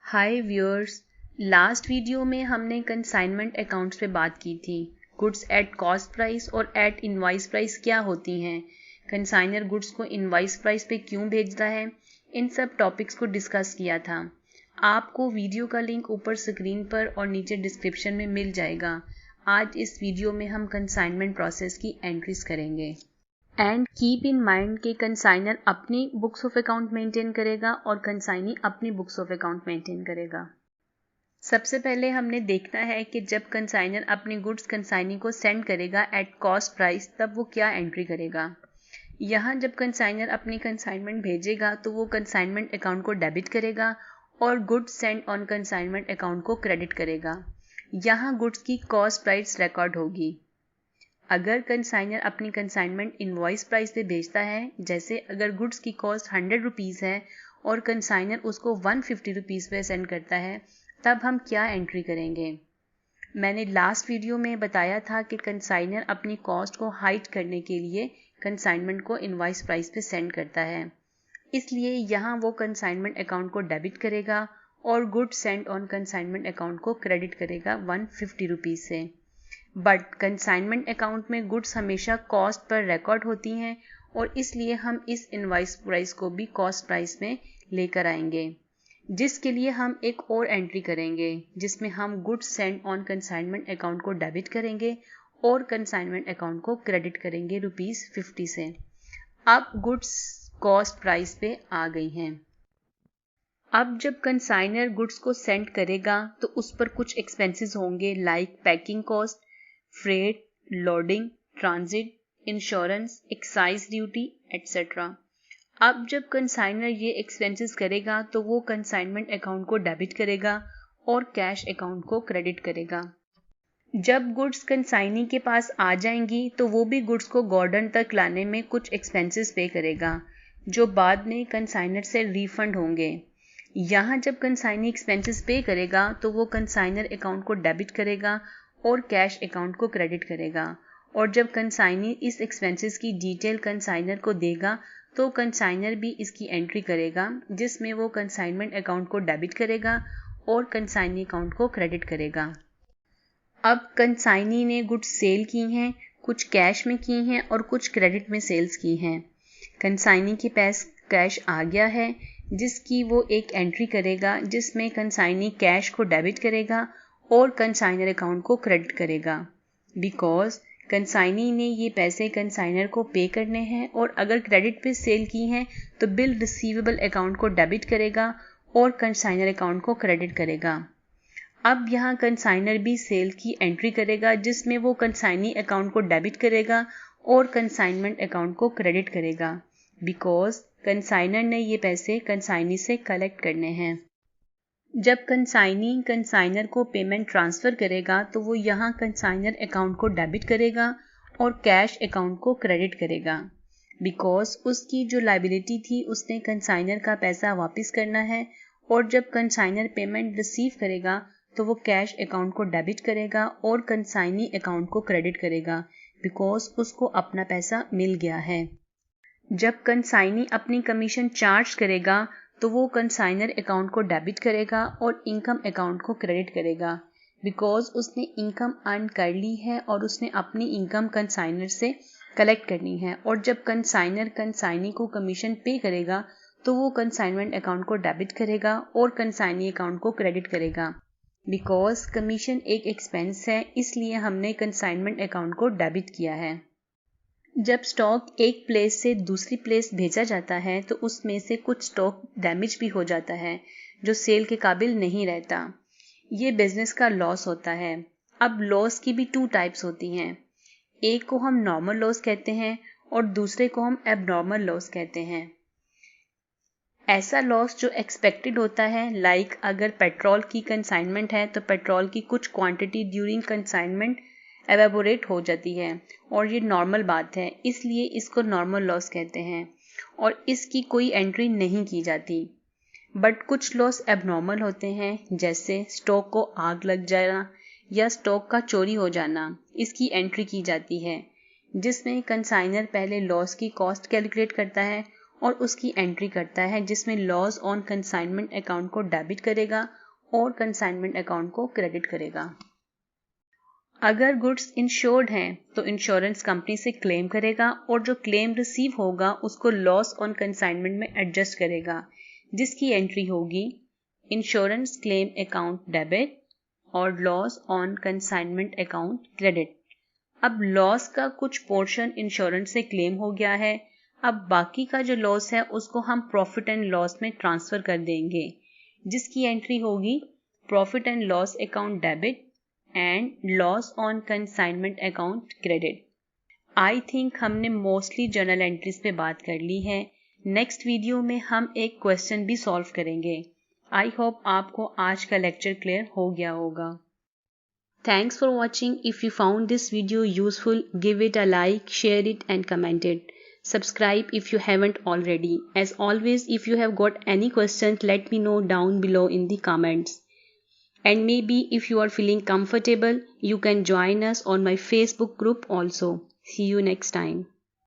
हाय viewers, last video में हमने consignment accounts पे बात की थी। गुड्स एट कॉस्ट प्राइस और एट इनवाइस प्राइस क्या होती हैं, कंसाइनर गुड्स को इनवाइस प्राइस पे क्यों भेजता है, इन सब टॉपिक्स को डिस्कस किया था। आपको वीडियो का लिंक ऊपर स्क्रीन पर और नीचे डिस्क्रिप्शन में मिल जाएगा। आज इस वीडियो में हम कंसाइनमेंट प्रोसेस की एंट्रीज करेंगे। एंड कीप इन माइंड कि कंसाइनर अपनी बुक्स ऑफ अकाउंट मेंटेन करेगा और कंसाइनी अपनी बुक्स ऑफ अकाउंट मेंटेन करेगा। सबसे पहले हमने देखना है कि जब कंसाइनर अपनी गुड्स कंसाइनी को सेंड करेगा एट कॉस्ट प्राइस, तब वो क्या एंट्री करेगा। यहाँ जब कंसाइनर अपनी कंसाइनमेंट भेजेगा तो वो कंसाइनमेंट अकाउंट को डेबिट करेगा और goods send on consignment account को क्रेडिट करेगा। यहाँ गुड्स की कॉस्ट प्राइस रिकॉर्ड होगी। अगर कंसाइनर अपनी कंसाइनमेंट इनवॉइस प्राइस पे भेजता है, जैसे अगर गुड्स की कॉस्ट 100 रुपीज़ है और कंसाइनर उसको 150 रुपीज़ पे सेंड करता है, तब हम क्या एंट्री करेंगे। मैंने लास्ट वीडियो में बताया था कि कंसाइनर अपनी कॉस्ट को हाइड करने के लिए कंसाइनमेंट को इनवॉइस प्राइस पे सेंड करता है, इसलिए यहाँ वो कंसाइनमेंट अकाउंट को डेबिट करेगा और goods send on consignment account को क्रेडिट करेगा 150 रुपीज़ से। बट कंसाइनमेंट अकाउंट में गुड्स हमेशा कॉस्ट पर रिकॉर्ड होती हैं और इसलिए हम इस इनवॉइस प्राइस को भी कॉस्ट प्राइस में लेकर आएंगे, जिसके लिए हम एक और एंट्री करेंगे जिसमें हम goods send on consignment account को डेबिट करेंगे और कंसाइनमेंट अकाउंट को क्रेडिट करेंगे ₹50 से। अब गुड्स कॉस्ट प्राइस पे आ गई हैं। अब जब कंसाइनर गुड्स को सेंड करेगा तो उस पर कुछ एक्सपेंसेस होंगे, like packing cost, freight, loading, transit, insurance, excise duty etcetera. अब जब कंसाइनर ये एक्सपेंसेस करेगा तो वो कंसाइनमेंट अकाउंट को डेबिट करेगा और कैश अकाउंट को क्रेडिट करेगा। जब गुड्स कंसाइनी के पास आ जाएंगी तो वो भी गुड्स को गोडाउन तक लाने में कुछ एक्सपेंसेस पे करेगा, जो बाद में कंसाइनर से रिफंड होंगे। यहाँ जब कंसाइनी एक्सपेंसेस पे करेगा तो वो कंसाइनर अकाउंट को डेबिट करेगा और कैश अकाउंट को क्रेडिट करेगा, और जब कंसाइनी इस एक्सपेंसेस की डिटेल कंसाइनर को देगा तो कंसाइनर भी इसकी एंट्री करेगा, जिसमें वो कंसाइनमेंट अकाउंट को डेबिट करेगा और कंसाइनी अकाउंट को क्रेडिट करेगा। अब कंसाइनी ने गुड्स सेल की हैं, कुछ कैश में की हैं और कुछ क्रेडिट में सेल्स की हैं। कंसाइनी के पास कैश आ गया है, जिसकी वो एक एंट्री करेगा जिसमें कंसाइनी कैश को डेबिट करेगा और कंसाइनर अकाउंट को क्रेडिट करेगा, बिकॉज कंसाइनी ने ये पैसे कंसाइनर को पे करने हैं, और अगर क्रेडिट पे सेल की हैं तो बिल रिसीवेबल अकाउंट को डेबिट करेगा और कंसाइनर अकाउंट को क्रेडिट करेगा। अब यहाँ कंसाइनर भी सेल की एंट्री करेगा जिसमें वो कंसाइनी अकाउंट को डेबिट करेगा और कंसाइनमेंट अकाउंट को क्रेडिट करेगा, बिकॉज कंसाइनर ने ये पैसे कंसाइनी से कलेक्ट करने हैं। जब कंसाइनी कंसाइनर को पेमेंट ट्रांसफ़र करेगा तो वो यहाँ कंसाइनर अकाउंट को डेबिट करेगा और कैश अकाउंट को क्रेडिट करेगा, बिकॉज उसकी जो लायबिलिटी थी उसने कंसाइनर का पैसा वापस करना है, और जब कंसाइनर पेमेंट रिसीव करेगा तो वो कैश अकाउंट को डेबिट करेगा और कंसाइनी अकाउंट को क्रेडिट करेगा, बिकॉज उसको अपना पैसा मिल गया है। जब कंसाइनी अपनी कमीशन चार्ज करेगा तो वो कंसाइनर अकाउंट को डेबिट करेगा और इनकम अकाउंट को क्रेडिट करेगा, बिकॉज उसने इनकम अर्न कर ली है और उसने अपनी इनकम कंसाइनर से कलेक्ट करनी है। और जब कंसाइनर कंसाइनी को कमीशन पे करेगा तो वो कंसाइनमेंट अकाउंट को डेबिट करेगा और कंसाइनी अकाउंट को क्रेडिट करेगा, बिकॉज कमीशन एक एक्सपेंस है, इसलिए हमने कंसाइनमेंट अकाउंट को डेबिट किया है। जब स्टॉक एक प्लेस से दूसरी प्लेस भेजा जाता है तो उसमें से कुछ स्टॉक डैमेज भी हो जाता है, जो सेल के काबिल नहीं रहता। ये बिजनेस का लॉस होता है। अब लॉस की भी 2 टाइप्स होती हैं, एक को हम नॉर्मल लॉस कहते हैं और दूसरे को हम एबनॉर्मल लॉस कहते हैं। ऐसा लॉस जो एक्सपेक्टेड होता है, लाइक अगर पेट्रोल की कंसाइनमेंट है तो पेट्रोल की कुछ क्वांटिटी ड्यूरिंग कंसाइनमेंट एवेपोरेट हो जाती है, और ये नॉर्मल बात है, इसलिए इसको नॉर्मल लॉस कहते हैं और इसकी कोई एंट्री नहीं की जाती। बट कुछ लॉस एबनॉर्मल होते हैं, जैसे स्टॉक को आग लग जाना या स्टॉक का चोरी हो जाना, इसकी एंट्री की जाती है, जिसमें कंसाइनर पहले लॉस की कॉस्ट कैलकुलेट करता है और उसकी एंट्री करता है जिसमें लॉस ऑन कंसाइनमेंट अकाउंट को डेबिट करेगा और कंसाइनमेंट अकाउंट को क्रेडिट करेगा। अगर गुड्स इंश्योर्ड हैं तो इंश्योरेंस कंपनी से क्लेम करेगा और जो क्लेम रिसीव होगा उसको लॉस ऑन कंसाइनमेंट में एडजस्ट करेगा, जिसकी एंट्री होगी इंश्योरेंस क्लेम अकाउंट डेबिट और loss on consignment account credit. अब लॉस का कुछ पोर्शन इंश्योरेंस से क्लेम हो गया है, अब बाकी का जो लॉस है उसको हम प्रॉफिट एंड लॉस में ट्रांसफर कर देंगे, जिसकी एंट्री होगी profit and loss account debit and loss on consignment account credit. I think हमने मोस्टली जर्नल एंट्रीज पे बात कर ली है। नेक्स्ट वीडियो में हम एक क्वेश्चन भी सॉल्व करेंगे। आई होप आपको आज का लेक्चर क्लियर हो गया होगा। Thanks for watching. If you found this video useful, give it a like, share it and comment it. Subscribe if you haven't already. As always, if you have got any questions, let me know down below in the comments. And maybe if you are feeling comfortable, you can join us on my Facebook group also. See you next time.